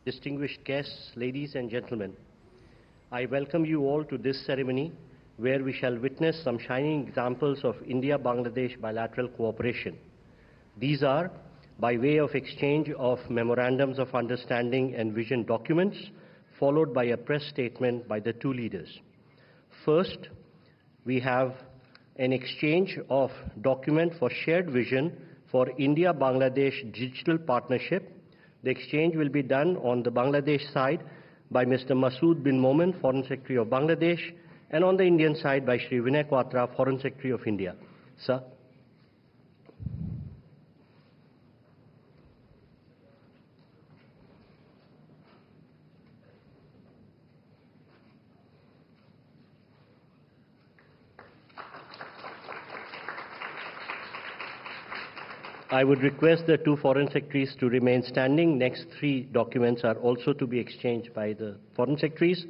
distinguished guests, ladies and gentlemen, I welcome you all to this ceremony where we shall witness some shining examples of India-Bangladesh bilateral cooperation. These are by way of exchange of memorandums of understanding and vision documents, followed by a press statement by the two leaders. First, we have an exchange of document for shared vision for India-Bangladesh digital partnership. The exchange will be done on the Bangladesh side by Mr. Masood bin Momen, Foreign Secretary of Bangladesh, and on the Indian side by Shri Vinay Quatra, Foreign Secretary of India. Sir. I would request the two foreign secretaries to remain standing. Next three documents are also to be exchanged by the foreign secretaries.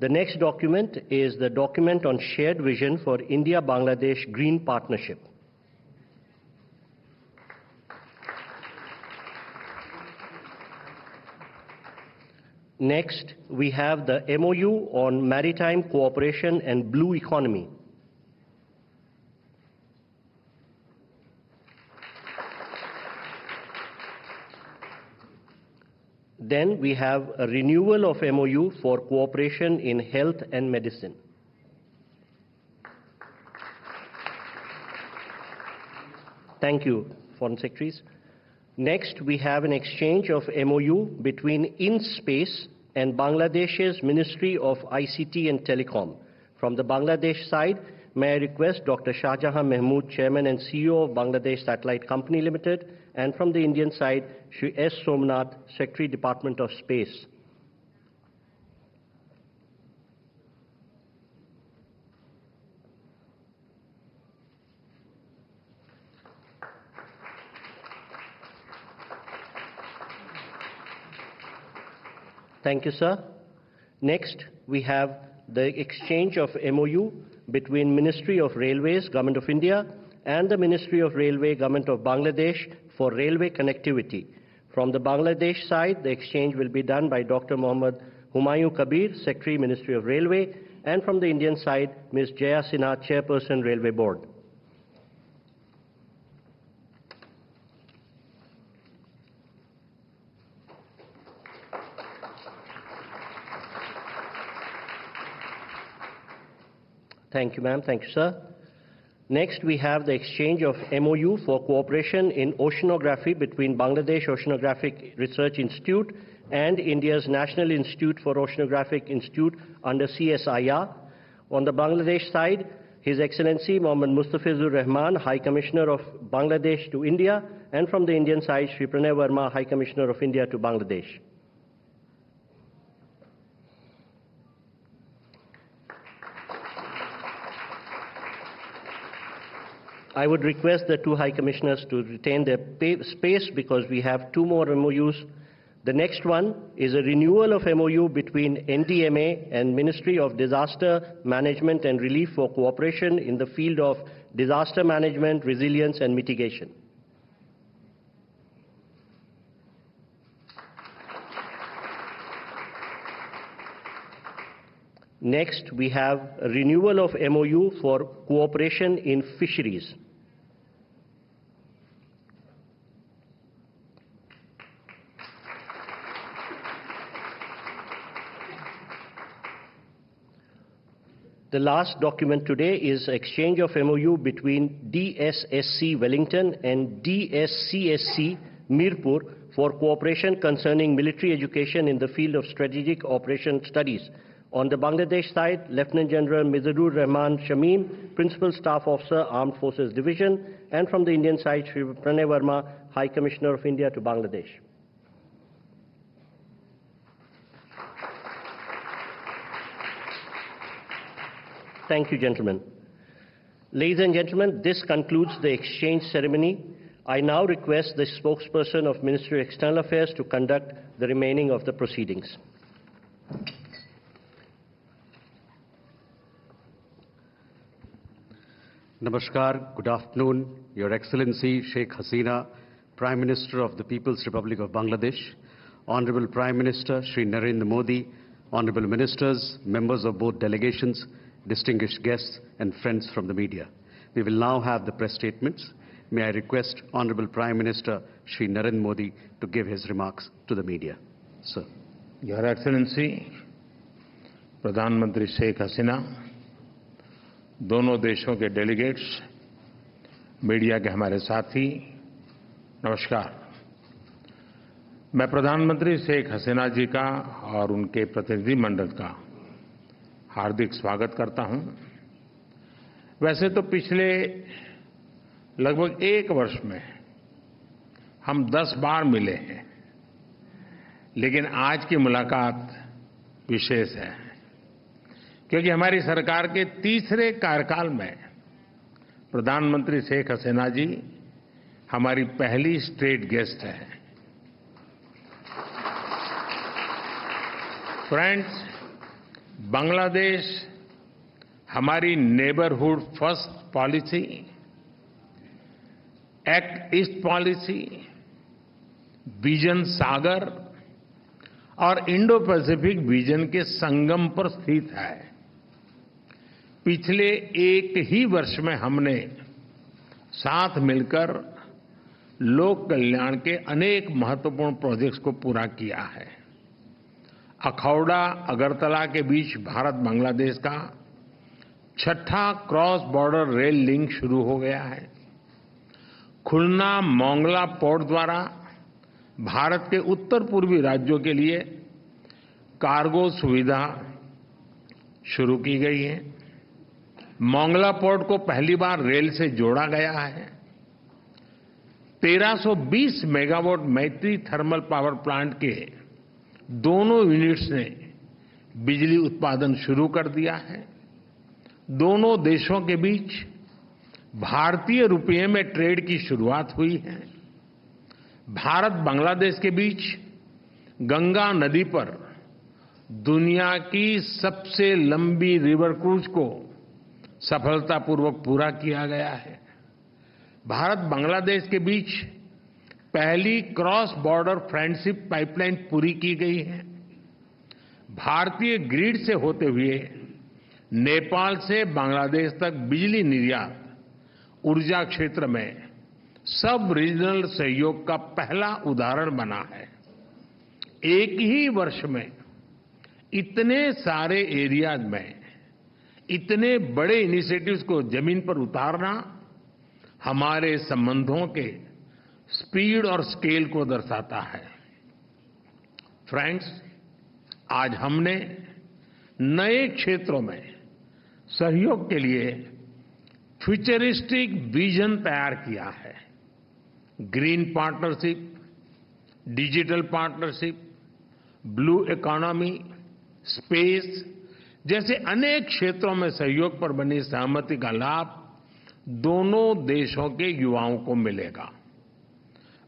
The next document is the document on shared vision for India-Bangladesh Green Partnership. Next, we have the MOU on maritime cooperation and blue economy. Then we have a renewal of MOU for cooperation in health and medicine. Thank you, Foreign Secretaries. Next, we have an exchange of MOU between InSpace and Bangladesh's Ministry of ICT and Telecom. From the Bangladesh side, may I request Dr. Shahjahan Mahmood, Chairman and CEO of Bangladesh Satellite Company Limited, and from the Indian side, Shri S. Somnath, Secretary, Department of Space. Thank you, sir. Next, we have the exchange of MOU between Ministry of Railways, Government of India, and the Ministry of Railway, Government of Bangladesh for railway connectivity. From the Bangladesh side, the exchange will be done by Dr. Mohammad Humayun Kabir, Secretary, Ministry of Railway, and from the Indian side, Ms. Jaya Sinha, Chairperson, Railway Board. Thank you, ma'am. Thank you, sir. Next, we have the exchange of MOU for cooperation in oceanography between Bangladesh Oceanographic Research Institute and India's National Institute for Oceanographic Institute under CSIR. On the Bangladesh side, His Excellency Mohammad Mustafizur Rahman, High Commissioner of Bangladesh to India, and from the Indian side, Shri Pranay Verma, High Commissioner of India to Bangladesh. I would request the two High Commissioners to retain their space because we have two more MOUs. The next one is a renewal of MOU between NDMA and Ministry of Disaster Management and Relief for cooperation in the field of disaster management, resilience and mitigation. Next, we have a renewal of MOU for cooperation in fisheries. The last document today is exchange of MOU between DSSC Wellington and DSCSC Mirpur for cooperation concerning military education in the field of strategic operation studies. On the Bangladesh side, Lieutenant General Mizurur Rahman Shamim, Principal Staff Officer, Armed Forces Division, and from the Indian side, Shri Pranay Verma, High Commissioner of India to Bangladesh. Thank you, gentlemen. Ladies and gentlemen, this concludes the exchange ceremony. I now request the spokesperson of Ministry of External Affairs to conduct the remaining of the proceedings. Namaskar, good afternoon, Your Excellency Sheikh Hasina, Prime Minister of the People's Republic of Bangladesh, Honorable Prime Minister Shri Narendra Modi, Honorable Ministers, members of both delegations, distinguished guests and friends from the media. We will now have the press statements. May I request Honorable Prime Minister Shri Narendra Modi to give his remarks to the media. Sir. Your Excellency, प्रधानमंत्री शेख हसीना, दोनों देशों के delegates, media के हमारे साथी, नमस्कार। मैं प्रधानमंत्री शेख हसीना जी का और उनके प्रतिनिधिमंडल का हार्दिक स्वागत करता हूं। वैसे तो पिछले लगभग 1 वर्ष में हम 10 बार मिले हैं, लेकिन आज की मुलाकात विशेष है क्योंकि हमारी सरकार के तीसरे कार्यकाल में प्रधानमंत्री शेख हसीना जी हमारी पहली स्टेट गेस्ट हैं। फ्रेंड्स, बांग्लादेश हमारी neighbourhood first policy, act east policy, vision Sagar और इंडो पैसिफिक विजन के संगम पर स्थित है। पिछले 1 ही वर्ष में हमने साथ मिलकर लोक कल्याण के अनेक महत्वपूर्ण प्रोजेक्ट्स को पूरा किया है। अखौड़ा अगरतला के बीच भारत बांग्लादेश का 6ठा क्रॉस बॉर्डर रेल लिंक शुरू हो गया है। खुलना मोंगला पोर्ट द्वारा भारत के उत्तर पूर्वी राज्यों के लिए कार्गो सुविधा शुरू की गई है। मोंगला पोर्ट को पहली बार रेल से जोड़ा गया है। 1320 मेगावाट मैत्री थर्मल पावर प्लांट के दोनों यूनिट्स ने बिजली उत्पादन शुरू कर दिया है। दोनों देशों के बीच भारतीय रुपये में ट्रेड की शुरुआत हुई है। भारत बांग्लादेश के बीच गंगा नदी पर दुनिया की सबसे लंबी रिवर क्रूज को सफलतापूर्वक पूरा किया गया है। भारत बांग्लादेश के बीच पहली क्रॉस बॉर्डर फ्रेंडशिप पाइपलाइन पूरी की गई है। भारतीय ग्रिड से होते हुए नेपाल से बांग्लादेश तक बिजली निर्यात ऊर्जा क्षेत्र में सब रीजनल सहयोग का पहला उदाहरण बना है। एक ही वर्ष में इतने सारे एरियाज में इतने बड़े इनिशिएटिव्स को जमीन पर उतारना हमारे संबंधों के स्पीड और स्केल को दर्शाता है। फ्रेंड्स, आज हमने नए क्षेत्रों में सहयोग के लिए फ्यूचरिस्टिक विजन तैयार किया है। Green partnership, digital partnership, blue economy, space जैसे अनेक क्षेत्रों में सहयोग पर बनी सहमति का लाभ दोनों देशों के युवाओं को मिलेगा।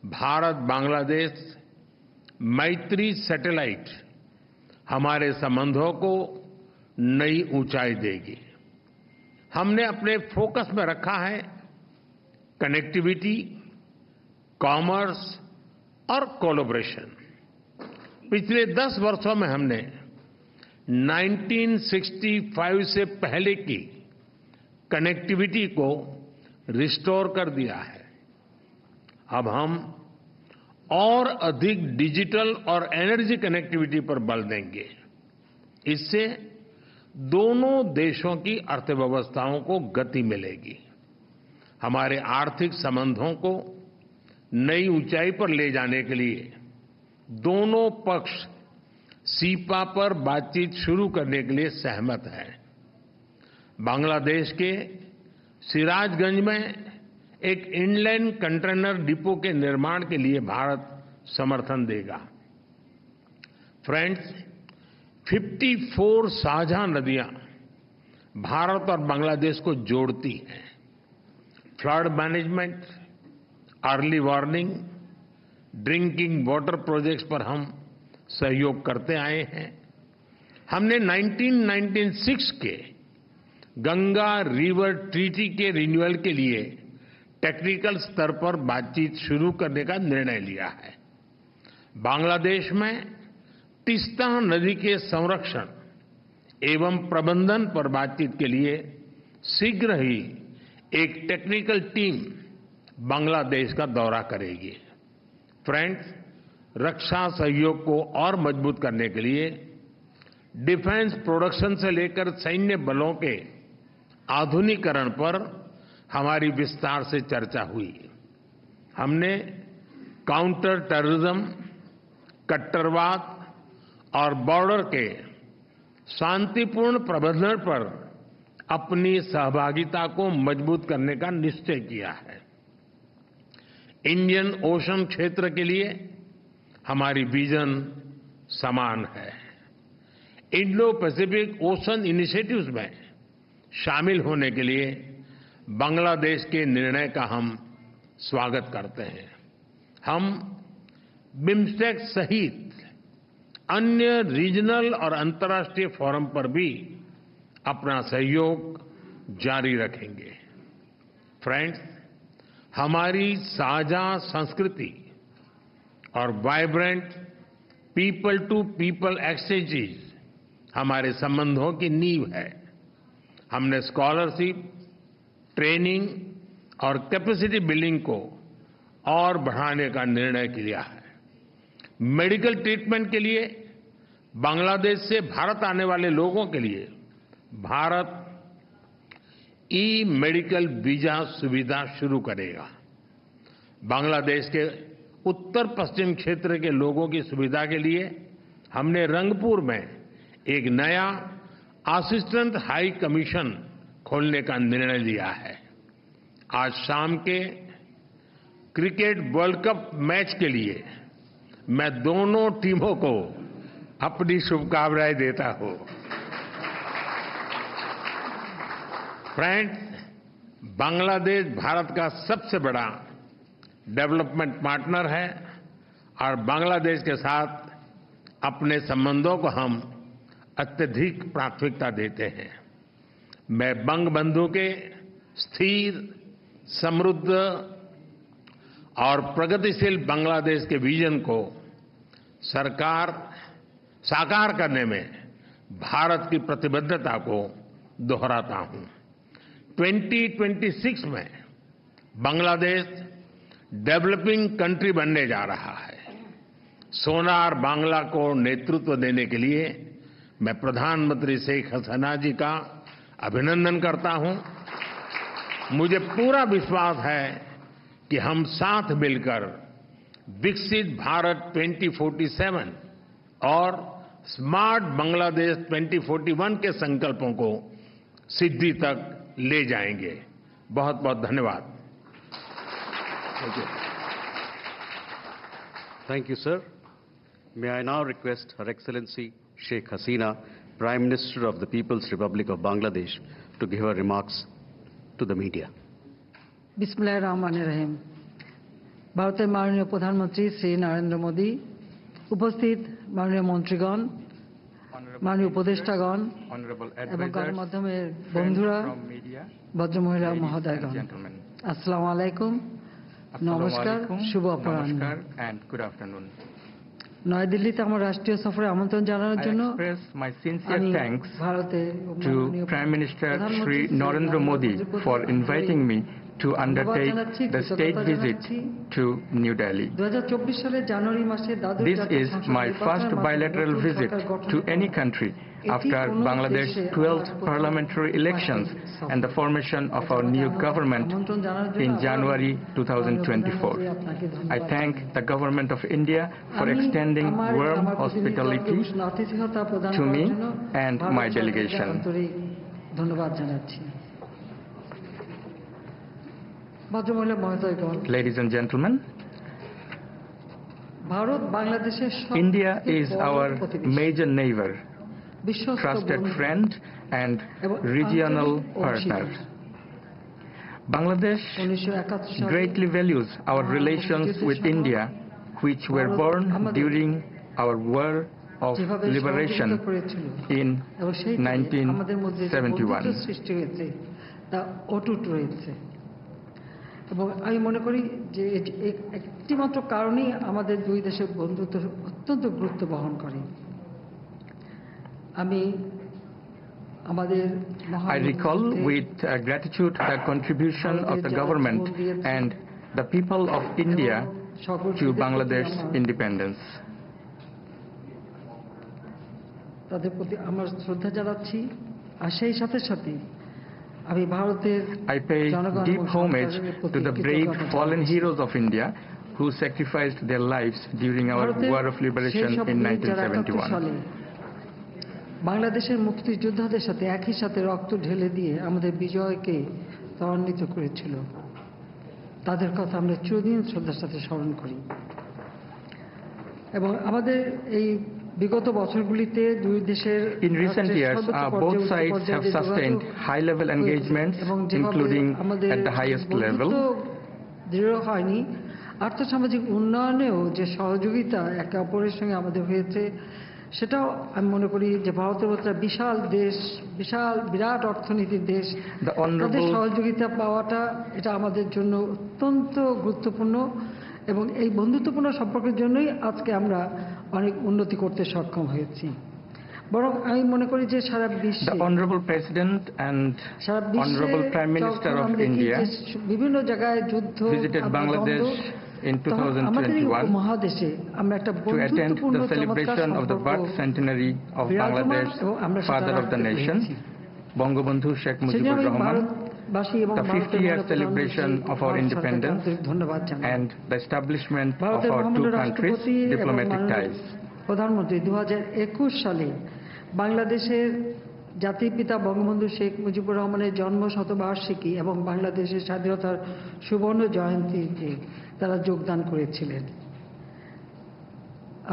भारत बांग्लादेश मैत्री सैटेलाइट हमारे संबंधों को नई ऊंचाई देगी। हमने अपने फोकस में रखा है कनेक्टिविटी, कॉमर्स और कोलैबोरेशन। पिछले 10 वर्षों में हमने 1965 से पहले की कनेक्टिविटी को रिस्टोर कर दिया है। अब हम और अधिक डिजिटल और एनर्जी कनेक्टिविटी पर बल देंगे। इससे दोनों देशों की अर्थव्यवस्थाओं को गति मिलेगी। हमारे आर्थिक संबंधों को नई ऊंचाई पर ले जाने के लिए दोनों पक्ष सीपा पर बातचीत शुरू करने के लिए सहमत हैं। बांग्लादेश के सिराजगंज में एक इनलैंड कंटेनर डिपो के निर्माण के लिए भारत समर्थन देगा। फ्रेंड्स, 54 साझा नदियां भारत और बांग्लादेश को जोड़ती हैं। Flood management, early warning, drinking water projects पर हम सहयोग करते आए हैं। हमने 1996 के गंगा रिवर ट्रीटी के रिन्यूअल के लिए टेक्निकल स्तर पर बातचीत शुरू करने का निर्णय लिया है। बांग्लादेश में तीस्ता नदी के संरक्षण एवं प्रबंधन पर बातचीत के लिए शीघ्र ही एक टेक्निकल टीम बांग्लादेश का दौरा करेगी। फ्रेंड्स, रक्षा सहयोग को और मजबूत करने के लिए डिफेंस प्रोडक्शन से लेकर सैन्य बलों के आधुनिकीकरण पर हमारी विस्तार से चर्चा हुई। हमने काउंटर टेररिज्म, कट्टरवाद और बॉर्डर के शांतिपूर्ण प्रबंधन पर अपनी सहभागिता को मजबूत करने का निश्चय किया है। इंडियन ओशन क्षेत्र के लिए हमारी विजन समान है। इंडो पैसिफिक ओशन इनिशिएटिव्स में शामिल होने के लिए बांग्लादेश के निर्णय का हम स्वागत करते हैं। हम बिम्स्टेक सहित अन्य रीजनल और अंतर्राष्ट्रीय फोरम पर भी अपना सहयोग जारी रखेंगे। फ्रेंड्स, हमारी साझा संस्कृति और vibrant people to people exchanges हमारे संबंधों की नींव है। हमने स्कॉलरशिप, ट्रेनिंग और कैपेसिटी बिल्डिंग को और बढ़ाने का निर्णय किया है। मेडिकल ट्रीटमेंट के लिए बांग्लादेश से भारत आने वाले लोगों के लिए भारत ई मेडिकल वीजा सुविधा शुरू करेगा। बांग्लादेश के उत्तर पश्चिम क्षेत्र के लोगों की सुविधा के लिए हमने रंगपुर में एक नया असिस्टेंट हाई कमीशन खोलने का निर्णय लिया है। आज शाम के क्रिकेट वर्ल्ड कप मैच के लिए मैं दोनों टीमों को अपनी शुभकामनाएं देता हूं। फ्रेंड्स, बांग्लादेश भारत का सबसे बड़ा डेवलपमेंट पार्टनर है और बांग्लादेश के साथ अपने संबंधों को हम अत्यधिक प्राथमिकता देते हैं। मैं बंगबंधु के स्थिर, समृद्ध और प्रगतिशील बांग्लादेश के विजन को साकार करने में भारत की प्रतिबद्धता को दोहराता हूं। 2026 में बांग्लादेश डेवलपिंग कंट्री बनने जा रहा है। सोनार बांग्ला को नेतृत्व देने के लिए मैं प्रधानमंत्री शेख हसीना जी का अभिनंदन करता हूं। मुझे पूरा विश्वास है कि हम साथ मिलकर विकसित भारत 2047 और स्मार्ट बांग्लादेश 2041 के संकल्पों को सिद्धि तक ले जाएंगे। बहुत बहुत धन्यवाद। Thank you, sir. May I now request Her Excellency Sheikh Hasina, Prime Minister of the People's Republic of Bangladesh, to give her remarks to the media. বিসমিল্লাহির-রহমানির-রহিম। ভারতের মাননীয় প্রধানমন্ত্রী শ্রী নরেন্দ্র মোদী, উপস্থিত মাননীয় মন্ত্রীগণ, মাননীয় উপদেষ্টাগণ এবং গণমাধ্যমের বন্ধুরা, ভদ্রমহিলা মহোদয়গণ, আসসালামু আলাইকুম, নমস্কার, শুভ অপরাহ্ন। নয়াদিল্লিতে আমার রাষ্ট্রীয় সফরে আমন্ত্রণ জানানোর জন্য আমি ভারতের Prime Minister Shri Narendra Modi for inviting me to undertake the state visit to New Delhi. 2024 সালের জানুয়ারি মাসে This is my first bilateral visit to any country after Bangladesh's 12th parliamentary elections and the formation of our new government in January 2024. I thank the government of India for extending warm hospitality to me and my delegation. ধন্যবাদ জানাচ্ছি। ভদ্রমহিলা মহোদয়গণ, Ladies and gentlemen, Bharat বাংলাদেশের India is our major neighbor, trusted friend and regional partner. Bangladesh greatly values our relations with India, which were born during our war of liberation in 1971. তা অটুট রয়েছে। এবং আমি মনে করি যে একটি মাত্র কারণেই আমাদের দুই দেশের বন্ধুত্ব অত্যন্ত গুরুত্ব বহন করে। আমি আমাদের I recall with gratitude the contribution of the government and the people of India to Bangladesh's independence. তাদের প্রতি আমার শ্রদ্ধা জানাচ্ছি আর সেই সাথে সাথে আমি ভারতের I pay deep homage to the brave fallen heroes of India who sacrificed their lives during our War of Liberation in 1971. বাংলাদেশের মুক্তিযোদ্ধাদের সাথে একই সাথে রক্ত ঢেলে দিয়ে আমাদের বিজয়কে ত্বরান্বিত করেছিল, তাদের কথা আমরা চিরদিন শ্রদ্ধার সাথে স্মরণ করি। এবং আমাদের এই বিগত বছরগুলিতে দুই দেশের In recent years, both sides have sustained high-level engagements, including at the highest level. দৃঢ় হয়নি, আর্থসামাজিক উন্নয়নেও যে সহযোগিতা একে অপরের সঙ্গে আমাদের হয়েছে, সেটাও আমি মনে করি যে ভারতের মতো বিশাল দেশ, বিরাট অর্থনীতির দেশ, তাদের সহযোগিতা পাওয়াটা এটা আমাদের জন্য অত্যন্ত গুরুত্বপূর্ণ। এবং এই বন্ধুত্বপূর্ণ সম্পর্কের জন্যই আজকে আমরা অনেক উন্নতি করতে সক্ষম হয়েছি। বরং আমি মনে করি যে সারা বিশ্বে The Honorable President and Honorable Prime Minister of India বিভিন্ন জায়গায় যুদ্ধ visited Bangladesh in 2021 মহাদেশে আমরা একটা to attend the celebration of the birth centenary of Bangladesh, Father of the Nation, Bangabandhu Sheikh Mujibur Rahman, the 50-year celebration of our independence, and the establishment of our two countries' diplomatic ties. প্রধানমন্ত্রী 2021 সালে বাংলাদেশের জাতির পিতা বঙ্গবন্ধু শেখ মুজিবুর রহমানের জন্ম শতবার্ষিকী এবং বাংলাদেশের স্বাধীনতার সুবর্ণ জয়ন্তীতে তারা যোগদান করেছিলেন।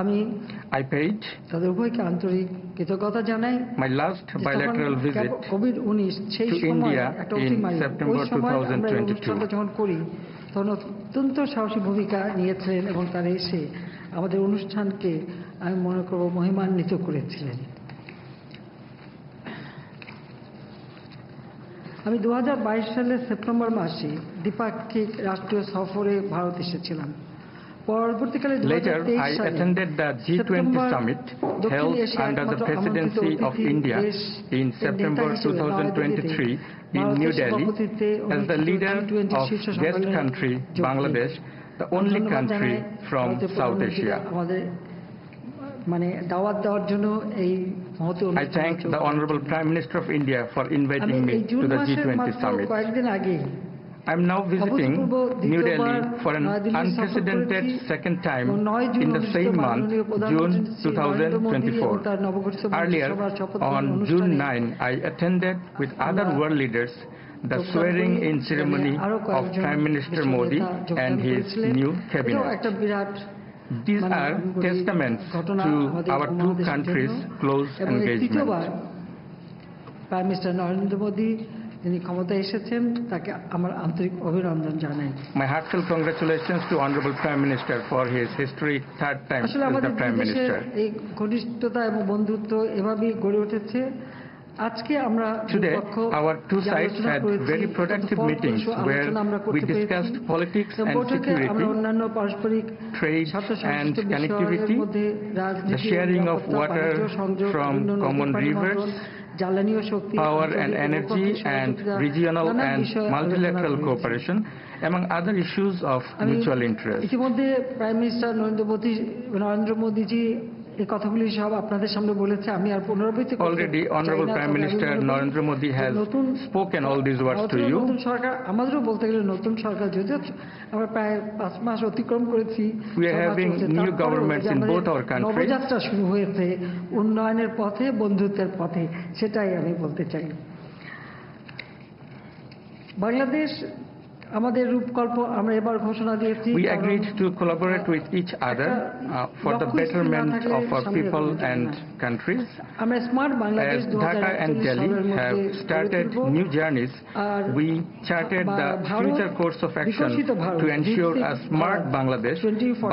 আমি তাদের উভয়কে আন্তরিক কৃতজ্ঞতা জানাই। My last bilateral visit COVID-19 সেই সময় একটা অতিমারী, ওই সময় আমরা এই অনুষ্ঠানটা যখন করি তখন অত্যন্ত সাহসী ভূমিকা নিয়েছিলেন এবং তারা এসে আমাদের অনুষ্ঠানকে আমি মনে করব মহিমান্বিত করেছিলেন। আমি 2022 সালের সেপ্টেম্বর মাসে দ্বিপাক্ষিক রাষ্ট্রীয় সফরে ভারত এসেছিলাম। পরবর্তীকালে Later, I attended the G20 summit held under the presidency of India in September 2023 in New Delhi as the leader of guest country Bangladesh, the only country from South Asia. I thank the Honorable Prime Minister of India for inviting me to the G20 summit. I am now visiting New Delhi for an unprecedented second time in the same month, June 2024. Earlier, on June 9, I attended with other world leaders the swearing-in ceremony of Prime Minister Modi and his new cabinet. These are testaments to our two countries' close engagement. Prime Minister Narendra Modi, যিনি ক্ষমতায় এসেছেন, তাকে আমার আন্তরিক অভিনন্দন জানাই। My heartfelt congratulations to Honorable Prime Minister for his historic third time as the Prime Minister. এই ঘনিষ্ঠতা এবং বন্ধুত্ব এভাবেই গড়ে উঠেছে। আজকে আমরা Today, our two sides had very productive meetings where we discussed politics and security, trade and connectivity, the sharing of water from common rivers, power and energy, and regional and multilateral cooperation, among other issues of mutual interest. ইতিমধ্যে prime minister Narendra মোদীজি এই কথাগুলি সব আপনাদের সামনে বলেছে, আমি আর পুনরাবৃত্তি করতে চাই না। Already, Honorable Prime Minister Narendra Modi has spoken all these words to you. নতুন সরকার, আমাদেরও বলতে গেলে নতুন সরকার, যদিও আমরা প্রায় 5 মাস অতিক্রম করেছি। We are having new governments in both our countries. Nabajatra শুরু হয়েছে উন্নয়নের পথে, বন্ধুত্বের পথে, সেটাই আমি বলতে চাই। বাংলাদেশ আমাদের রূপকল্প আমরা এবার ঘোষণা দিয়েছি। We agreed to collaborate with each other for the betterment of our people and countries. আমরা smart Bangladesh As Dhaka and Delhi have started new journeys, we charted the future course of action to ensure a smart Bangladesh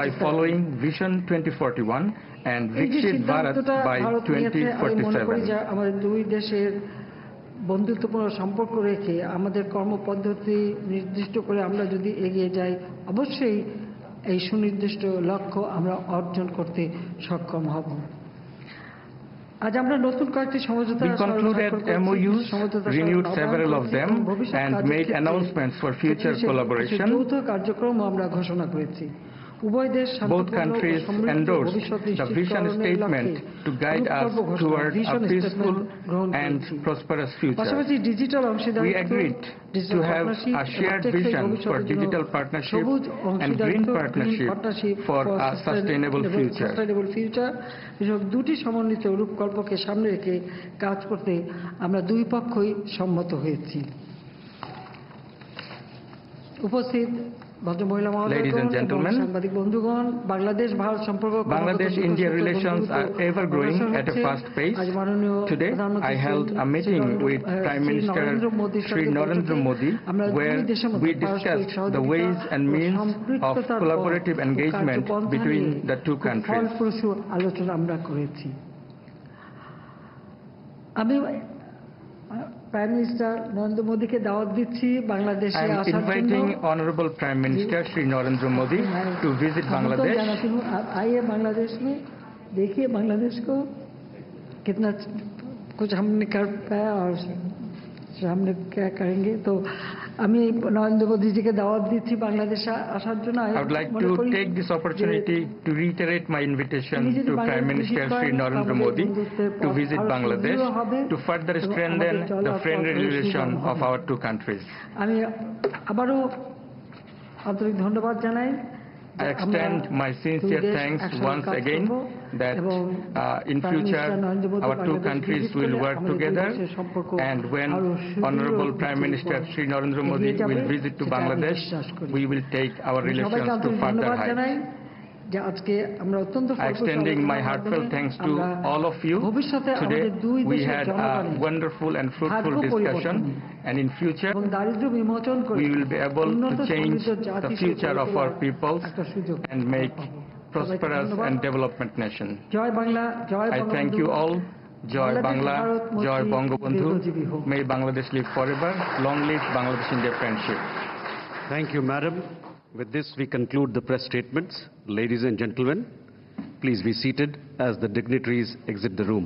by following Vision 2041 and Viksit Bharat by 2047. আমাদের দুই দেশের বন্ধুত্বপূর্ণ সম্পর্ক রেখে আমাদের কর্মপদ্ধতি নির্দিষ্ট করে আমরা যদি এগিয়ে যাই অবশ্যই এই সুনির্দিষ্ট লক্ষ্য আমরা অর্জন করতে সক্ষম হব। আজ আমরা নতুন কয়েকটি সমঝোতা We concluded MOUs, renewed several of them, and made announcements for future collaboration. যৌথ কার্যক্রম আমরা ঘোষণা করেছি। Both countries endorsed the vision statement to guide us toward a peaceful and prosperous future. We agreed to have a shared vision for digital partnership and green partnership for a sustainable future. দুটি সমন্বিত রূপকল্পকে সামনে রেখে কাজ করতে আমরা দুই পক্ষই সম্মত হয়েছি। উপস্থিত Ladies and gentlemen, Bangladesh-India relations are ever growing at a fast pace. Today, I held a meeting with Prime Minister Shri Narendra Modi, where we discussed the ways and means of collaborative engagement between the two countries. Prime Minister Narendra Modi ke dawat dicchi Bangladesh I am inviting Honorable Prime Minister Shri Narendra Modi to visit Bangladesh. आइए बांग्लादेश में देखिए बांग्लादेश को कितना कुछ हमने कर पाया और हमने क्या करेंगे। तो আমি নরেন্দ্র মোদীজিকে দাওয়াত দিচ্ছি বাংলাদেশে আসার জন্য। I would like to take this opportunity to reiterate my invitation to Prime Minister Shri Narendra Modi to visit Bangladesh to further strengthen the friendly relation of our two countries. আমি আবারও আন্তরিক ধন্যবাদ জানাই। I extend my sincere thanks once again that in future our two countries will work together, and when Honorable Prime Minister Shri Narendra Modi will visit to Bangladesh, we will take our relations to further heights. Extending my heartfelt thanks to all of you. Today we had a wonderful and fruitful discussion, and in future we will be able to change the future of our peoples and make prosperous and development nation. I thank you all. Joy Bangla, Joy Bangabandhu. May Bangladesh live forever. Long live Bangladesh-India friendship. Thank you, Madam. With this, we conclude the press statements. Ladies and gentlemen, please be seated as the dignitaries exit the room.